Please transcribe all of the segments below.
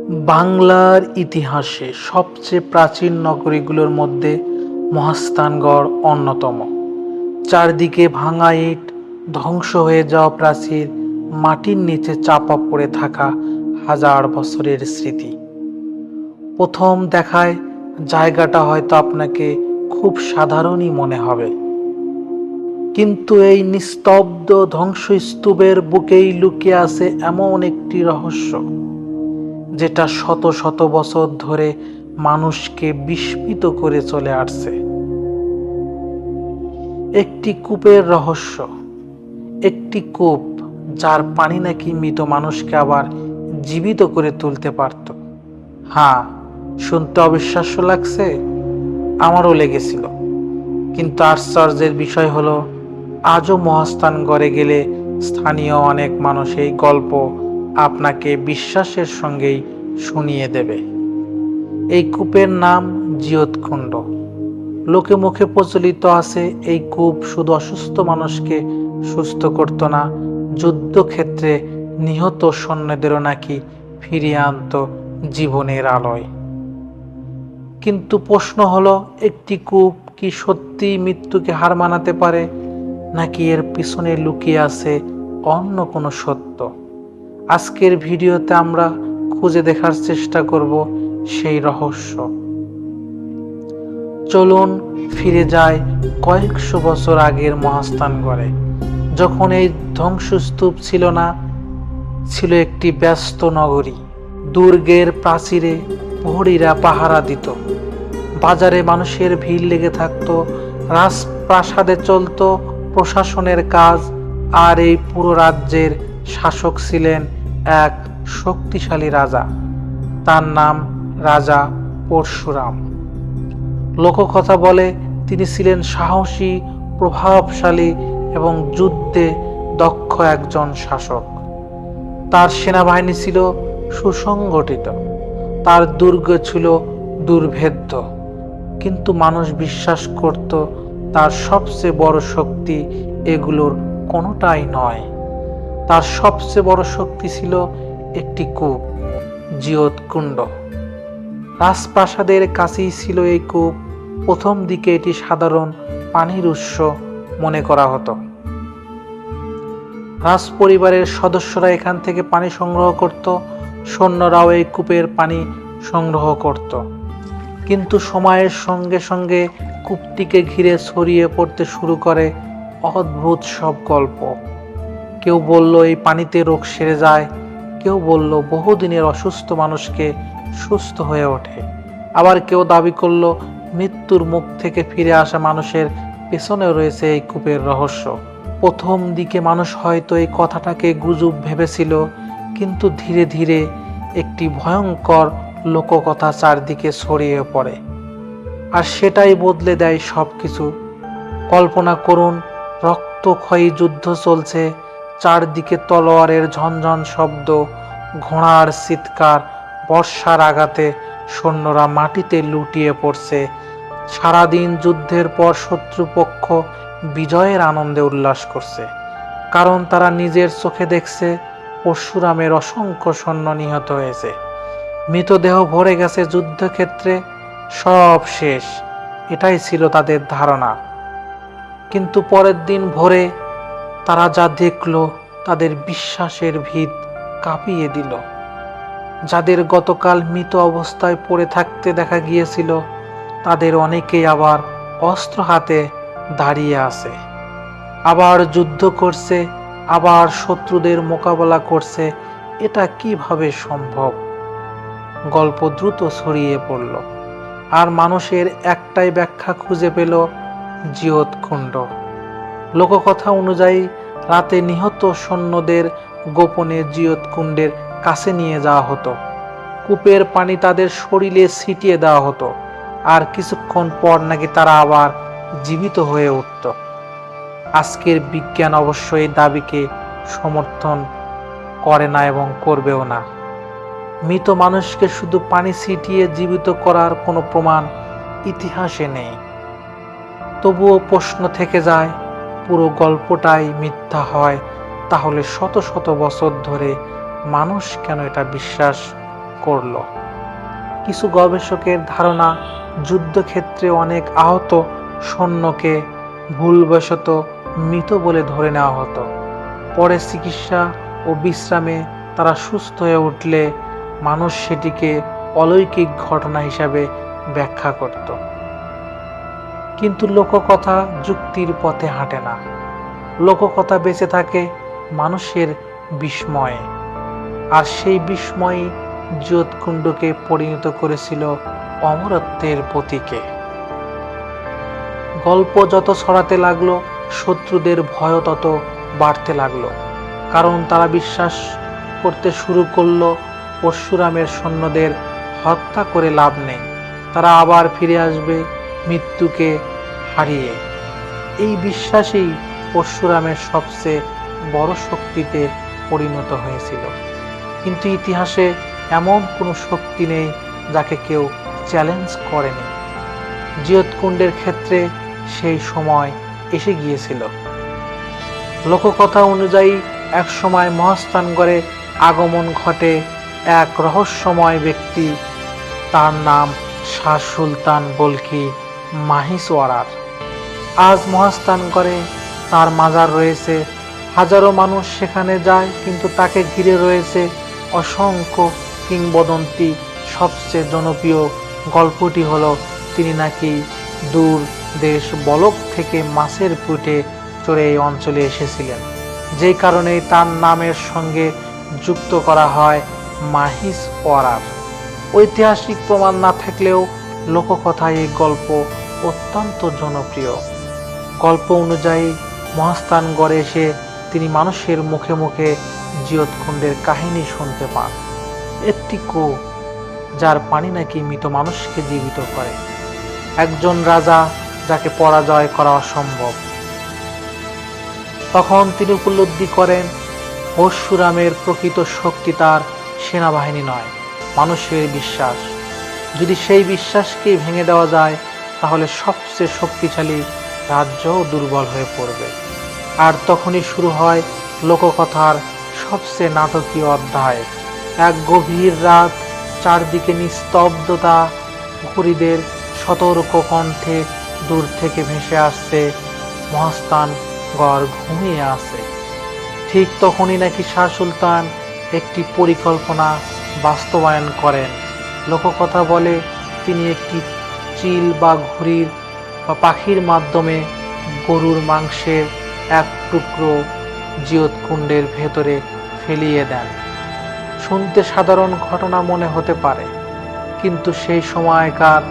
বাংলার ইতিহাসে সবচেয়ে প্রাচীন নগরীগুলোর মধ্যে মহাস্থানগড় অন্যতম। চারদিকে ভাঙা ইট, ধ্বংস হয়ে যাওয়া প্রাচীর, মাটির নিচে চাপা পড়ে থাকা হাজার বছরের স্মৃতি। প্রথম দেখায় জায়গাটা হয়তো আপনাকে খুব সাধারণই মনে হবে, কিন্তু এই নিস্তব্ধ ধ্বংসস্তূপের বুকেই লুকিয়ে আছে এমন একটি রহস্য, যেটা শত শত বছর ধরে মানুষকে বিস্মিত করে চলে আসছে। একটি কূপের রহস্য, একটি কূপ যার পানি নাকি মৃত মানুষকে আবার জীবিত করে তুলতে পারত। হ্যাঁ, শুনতে অবিশ্বাস্য লাগছে, আমারও লেগেছিল। কিন্তু আশ্চর্যের বিষয় হলো, আজও মহাস্থানগড়ে গেলে স্থানীয় অনেক মানুষ এই গল্প আপনাকে বিশ্বাসের সঙ্গেই শুনিয়ে দেবে। এই কূপের নাম জিয়তকুণ্ড। লোকে মুখে প্রচলিত আছে এই কূপ শুধু অসুস্থ মানুষকে সুস্থ করত না, যুদ্ধক্ষেত্রে নিহত সৈন্যদেরও নাকি ফিরিয়ে আনত জীবনের আলোয়। কিন্তু প্রশ্ন হলো, একটি কূপ কি সত্যি মৃত্যুকে হার মানাতে পারে, নাকি এর পিছনে লুকিয়ে আছে অন্য কোনো সত্য? আজকের ভিডিওতে আমরা খুঁজে দেখার চেষ্টা করব সেই রহস্য। চলুন ফিরে যায় কয়েকশো বছর আগের মহাস্থানগড়ে, যখন এই ধ্বংসস্তূপ ছিল না, ছিল একটি ব্যস্ত নগরী। দুর্গের প্রাচীরে প্রহরীরা পাহারা দিত, বাজারে মানুষের ভিড় লেগে থাকতো, রাজপ্রাসাদে চলত প্রশাসনের কাজ, আর এই পুরো রাজ্যের শাসক ছিলেন এক শক্তিশালী রাজা। তার নাম রাজা পরশুরাম। লোককথা বলে তিনি ছিলেন সাহসী, প্রভাবশালী এবং যুদ্ধে দক্ষ একজন শাসক। তার সেনাবাহিনী ছিল সুসংগঠিত, তার দুর্গ ছিল দুর্ভেদ্য, কিন্তু মানুষ বিশ্বাস করত তার সবচেয়ে বড় শক্তি এগুলোর কোনোটাই নয়। তার সবচেয়ে বড় শক্তি ছিল একটি কূপ, জিয়তকুণ্ড। রাজপ্রাসাদের কাছেই ছিল এই কূপ। প্রথম দিকে এটি সাধারণ পানির উৎস মনে করা হতো। রাজপরিবারের সদস্যরা এখান থেকে পানি সংগ্রহ করত, সৈন্যরাও এই কূপের পানি সংগ্রহ করত। কিন্তু সময়ের সঙ্গে সঙ্গে কূপটিকে ঘিরে ছড়িয়ে পড়তে শুরু করে অদ্ভুত সব গল্প। কেউ বলল এই পানিতে রোগ সেরে যায়, কেউ বলল বহুদিনের অসুস্থ মানুষকে সুস্থ হয়ে ওঠে, আবার কেউ দাবি করল মৃত্যুর মুখ থেকে ফিরে আসা মানুষের পেছনে রয়েছে এই কূপের রহস্য। প্রথম দিকে মানুষ হয়তো এই কথাটাকে গুজব ভেবেছিল, কিন্তু ধীরে ধীরে একটি ভয়ঙ্কর লোককথা চারদিকে ছড়িয়ে পড়ে, আর সেটাই বদলে দেয় সবকিছু। কল্পনা করুন, রক্তক্ষয়ী যুদ্ধ চলছে, চারদিকে তলোয়ারের ঝনঝন শব্দ, ঘোড়ার চিৎকার, বর্ষার আঘাতে সৈন্যরা মাটিতে লুটিয়ে পড়ছে। সারাদিন যুদ্ধের পর শত্রুপক্ষ বিজয়ের আনন্দে উল্লাস করছে, কারণ তারা নিজের চোখে দেখছে পরশুরামের অসংখ্য সৈন্য নিহত হয়েছে, মৃতদেহ ভরে গেছে যুদ্ধক্ষেত্রে, সব শেষ। এটাই ছিল তাদের ধারণা। কিন্তু পরের দিন ভোরে তারা যা দেখল, তাদের বিশ্বাসের ভিত কাঁপিয়ে দিল। যাদের গতকাল মৃত অবস্থায় পড়ে থাকতে দেখা গিয়েছিল, তাদের অনেকেই আবার অস্ত্র হাতে দাঁড়িয়ে আছে, আবার যুদ্ধ করছে, আবার শত্রুদের মোকাবেলা করছে। এটা কিভাবে সম্ভব? গল্প দ্রুত ছড়িয়ে পড়ল, আর মানুষের একটাই ব্যাখ্যা খুঁজে পেল, জিয়তকুণ্ড। লোককথা অনুযায়ী রাতে নিহত সৈন্যদের গোপনে জিয়তকুণ্ডের কাছে নিয়ে যাওয়া হতো। কূপের পানি তাদের শরীরে ছিটিয়ে দেওয়া হতো, আর কিছুক্ষণ পর নাকি তারা আবার জীবিত হয়ে উঠত। আজকের বিজ্ঞান অবশ্য এই দাবিকে সমর্থন করে না এবং করবেও না। মৃত মানুষকে শুধু পানি ছিটিয়ে জীবিত করার কোনো প্রমাণ ইতিহাসে নেই। তবুও প্রশ্ন থেকে যায়, পুরো গল্পটাই মিথ্যা হয়, তাহলে শত শত বছর ধরে মানুষ কেন এটা বিশ্বাস করল। কিছু গবেষকের ধারণা, যুদ্ধক্ষেত্রে অনেক আহত সৈন্যকে ভুলবশত মৃত বলে ধরে নেওয়া হতো। পরে চিকিৎসা ও বিশ্রামে তারা সুস্থ হয়ে উঠলে মানুষ সেটিকে অলৌকিক ঘটনা হিসাবে ব্যাখ্যা করত। কিন্তু লোককথা যুক্তির পথে হাঁটে না। লোককথা বেঁচে থাকে মানুষের বিস্ময়ে, আর সেই বিস্ময়ই জিয়তকুণ্ডকে পরিণত করেছিল অমরত্বের প্রতীকে। গল্প যত ছড়াতে লাগলো, শত্রুদের ভয় তত বাড়তে লাগলো, কারণ তারা বিশ্বাস করতে শুরু করলো পরশুরামের সৈন্যদের হত্যা করে লাভ নেই, তারা আবার ফিরে আসবে মৃত্যুকে হারিয়ে। এই বিশ্বাসই পরশুরামের সবচেয়ে বড় শক্তিতে পরিণত হয়েছিল। কিন্তু ইতিহাসে এমন কোনো শক্তি নেই যাকে কেউ চ্যালেঞ্জ করেনি। জিয়তকুণ্ডের ক্ষেত্রে সেই সময় এসে গিয়েছিল। লোককথা অনুযায়ী এক সময় মহাস্থানগড়ে আগমন ঘটে এক রহস্যময় ব্যক্তি, তার নাম শাহ সুলতান বলকি মাহিসওয়ারার। আজ মহাস্থানগড়ে তার মাজার রয়েছে, হাজারো মানুষ সেখানে যায়, কিন্তু তাকে ঘিরে রয়েছে অসংখ্য কিংবদন্তি। সবচেয়ে জনপ্রিয় গল্পটি হলো তিনি নাকি দূর দেশ বলক থেকে মাছের পেটে চড়ে এই অঞ্চলে এসেছিলেন, যেই কারণে তার নামের সঙ্গে যুক্ত করা হয় মাহিসওয়ারার। ঐতিহাসিক প্রমাণ না থাকলেও লোককথায় এই গল্প অত্যন্ত জনপ্রিয়। গল্প অনুযায়ী মহাস্থানগড়ে এসে তিনি মানুষের মুখে মুখে জিয়তকুণ্ডের কাহিনী শুনতে পান। একটি কূপ যার পানি নাকি মৃত মানুষকে জীবিত করে, একজন রাজা যাকে পরাজয় করা অসম্ভব। তখন তিনি উপলব্ধি করেন পরশুরামের প্রকৃত শক্তি তার সেনাবাহিনী নয়, মানুষের বিশ্বাস। যদি সেই বিশ্বাসকে ভেঙে দেওয়া যায়, তাহলে সবচেয়ে শক্তিশালী রাজ্যও দুর্বল হয়ে পড়বে। আর তখনই শুরু হয় লোককথার সবচেয়ে নাটকীয় অধ্যায়। এক গভীর রাত, চারদিকে নিস্তব্ধতা, প্রহরীদের সতর্ক কণ্ঠে দূর থেকে ভেসে আসছে মহাস্থানগড় ঘুমিয়ে আছে। ঠিক তখনই নাকি শাহ সুলতান একটি পরিকল্পনা বাস্তবায়ন করেন। লোককথা বলে তিনি একটি চিল বা ঘুড়ির বা পাখির মাধ্যমে গরুর মাংসের এক টুকরো জিয়তকুণ্ডের ভেতরে ফেলিয়ে দেন। শুনতে সাধারণ ঘটনা মনে হতে পারে, কিন্তু সেই সময়কার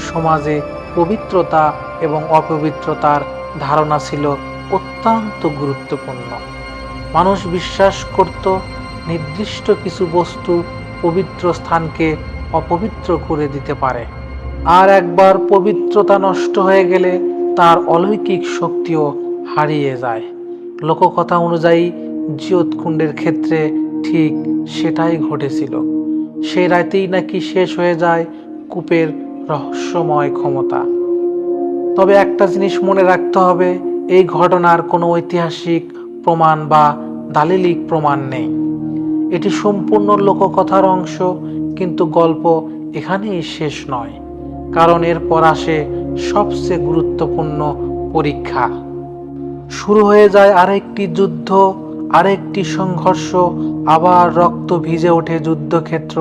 সমাজে পবিত্রতা এবং অপবিত্রতার ধারণা ছিল অত্যন্ত গুরুত্বপূর্ণ। মানুষ বিশ্বাস করত নির্দিষ্ট কিছু বস্তু পবিত্র স্থানকে অপবিত্র করে দিতে পারে, আর একবার পবিত্রতা নষ্ট হয়ে গেলে তার অলৌকিক শক্তিও হারিয়ে যায়। লোককথা অনুযায়ী জিয়তকুণ্ডের ক্ষেত্রে ঠিক সেটাই ঘটেছিল। সেই রাতেই নাকি শেষ হয়ে যায় কূপের রহস্যময় ক্ষমতা। তবে একটা জিনিস মনে রাখতে হবে, এই ঘটনার কোনো ঐতিহাসিক প্রমাণ বা দালিলিক প্রমাণ নেই। এটি সম্পূর্ণ লোককথার অংশ, কিন্তু গল্প এখানেই শেষ নয়, কারণ এরপর আসে সবচেয়ে গুরুত্বপূর্ণ পরীক্ষা। শুরু হয়ে যায় আরেকটি যুদ্ধ, আরেকটি সংঘর্ষ, আবার রক্ত ভিজে ওঠে যুদ্ধক্ষেত্র,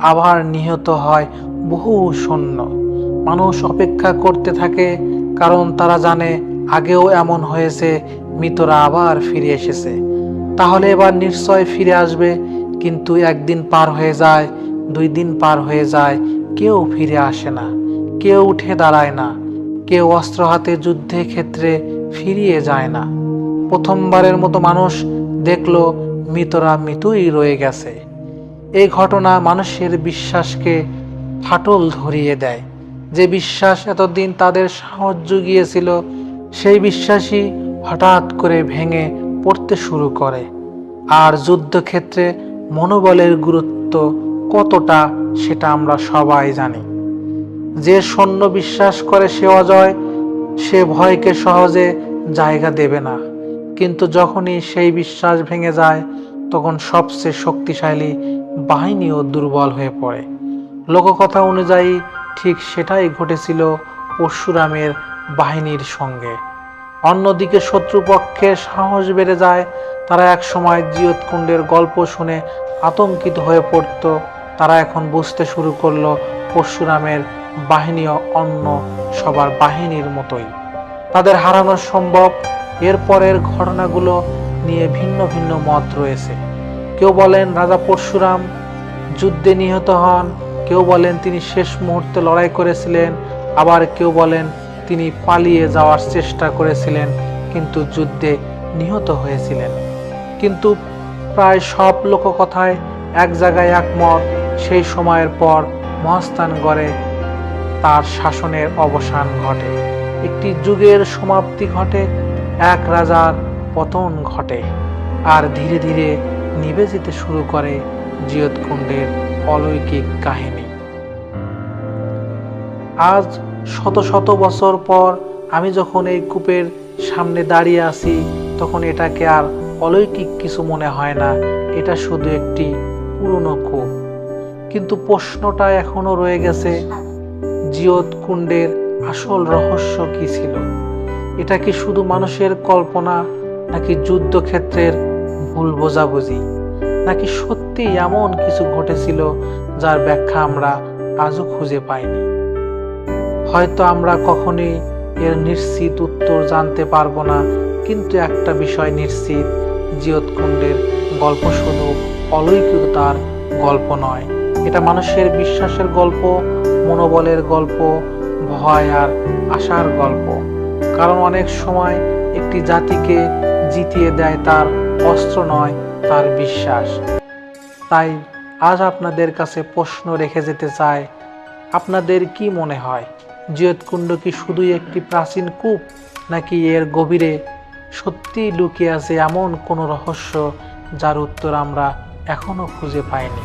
আবার নিহত হয় বহু সৈন্য। মানুষ অপেক্ষা করতে থাকে, কারণ তারা জানে আগেও এমন হয়েছে, মৃতরা আবার ফিরে এসেছে, তাহলে এবার নিশ্চয় ফিরে আসবে। কিন্তু একদিন পার হয়ে যায়, 2 দিন পার হয়ে যায়, কেউ ফিরে আসে না, কেউ উঠে দাঁড়ায় না, কেউ অস্ত্র হাতে যুদ্ধের ক্ষেত্রে ফিরিয়ে যায় না। প্রথমবারের মতো মানুষ দেখলো মৃতরা মৃতই রয়ে গেছে। এই ঘটনা মানুষের বিশ্বাসকে ফাটল ধরিয়ে দেয়। যে বিশ্বাস এতদিন তাদের সাহস জুগিয়েছিল, সেই বিশ্বাসই হঠাৎ করে ভেঙে পড়তে শুরু করে। আর যুদ্ধক্ষেত্রে মনোবলের গুরুত্ব কতটা সেটা আমরা সবাই জানি। যে সৈন্য বিশ্বাস করে সে অজয়, সে ভয়কে সহজে জায়গা দেবে না। কিন্তু যখনই সেই বিশ্বাস ভেঙে যায়, তখন সবচেয়ে শক্তিশালী বাহিনীও দুর্বল হয়ে পড়ে। লোককথা অনুযায়ী ঠিক সেটাই ঘটেছিল পরশুরামের বাহিনীর সঙ্গে। অন্যদিকে শত্রুপক্ষের সাহস বেড়ে যায়। তারা একসময় জিয়তকুণ্ডের গল্প শুনে আতঙ্কিত হয়ে পড়ত। তারা এখন বুঝতে শুরু করলো পরশুরামের বাহিনীও অন্য সবার বাহিনীর মতোই, তাদের হারানো সম্ভব। এরপরের ঘটনাগুলো নিয়ে ভিন্ন ভিন্ন মত রয়েছে। কেউ বলেন রাজা পরশুরাম যুদ্ধে নিহত হন, কেউ বলেন তিনি শেষ মুহূর্তে লড়াই করেছিলেন, আবার কেউ বলেন তিনি পালিয়ে যাওয়ার চেষ্টা করেছিলেন কিন্তু যুদ্ধে নিহত হয়েছিলেন। কিন্তু প্রায় সব লোককথায় এক জায়গায় একমত, সেই সময়ের পর মহাস্থানগড়ে তার শাসনের অবসান ঘটে, একটি যুগের সমাপ্তি ঘটে, এক রাজার পতন ঘটে, আর ধীরে ধীরে নিভে যেতে শুরু করে জিয়তকুণ্ডের অলৌকিক কাহিনী। আজ শত শত বছর পর আমি যখন এই কূপের সামনে দাঁড়িয়ে আছি, তখন এটাকে আর অলৌকিক কিছু মনে হয় না, এটা শুধু একটি পুরনো কূপ। কিন্তু প্রশ্নটা এখনো রয়ে গেছে, জিয়তকুণ্ডের আসল রহস্য কি ছিল? এটা কি শুধু মানুষের কল্পনা, নাকি যুদ্ধক্ষেত্রের ভুল বোঝাবুঝি, নাকি সত্যি এমন কিছু ঘটেছিল যার ব্যাখ্যা আমরা আজও খুঁজে পাইনি? হয়তো আমরা কখনোই এর নিশ্চিত উত্তর জানতে পারবো না, কিন্তু একটা বিষয় নিশ্চিত, জিয়তকুণ্ডের গল্প শুধু অলৌকিকতার গল্প নয়, এটা মানুষের বিশ্বাসের গল্প, মনোবলের গল্প, ভয় আর আশার গল্প। কারণ অনেক সময় একটি জাতিকে জিতিয়ে দেয় তার অস্ত্র নয়, তার বিশ্বাস। তাই আজ আপনাদের কাছে প্রশ্ন রেখে যেতে চাই, আপনাদের কি মনে হয়, জিয়তকুণ্ড কি শুধুই একটি প্রাচীন কূপ, নাকি এর গভীরে সত্যি লুকিয়ে আছে এমন কোনো রহস্য যার উত্তর আমরা এখনো খুঁজে পাইনি?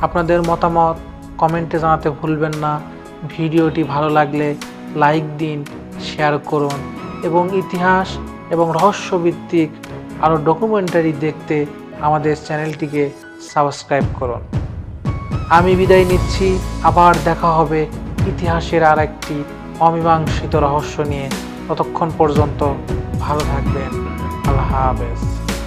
আপনাদের মতামত কমেন্টে জানাতে ভুলবেন না। ভিডিওটি ভালো লাগলে লাইক দিন, শেয়ার করুন এবং ইতিহাস এবং রহস্যভিত্তিক আরও ডকুমেন্টারি দেখতে আমাদের চ্যানেলটিকে সাবস্ক্রাইব করুন। আমি বিদায় নিচ্ছি, আবার দেখা হবে ইতিহাসের আর একটি অমীমাংসিত রহস্য নিয়ে। ততক্ষণ পর্যন্ত ভালো থাকবেন। আল্লাহ হাফেজ।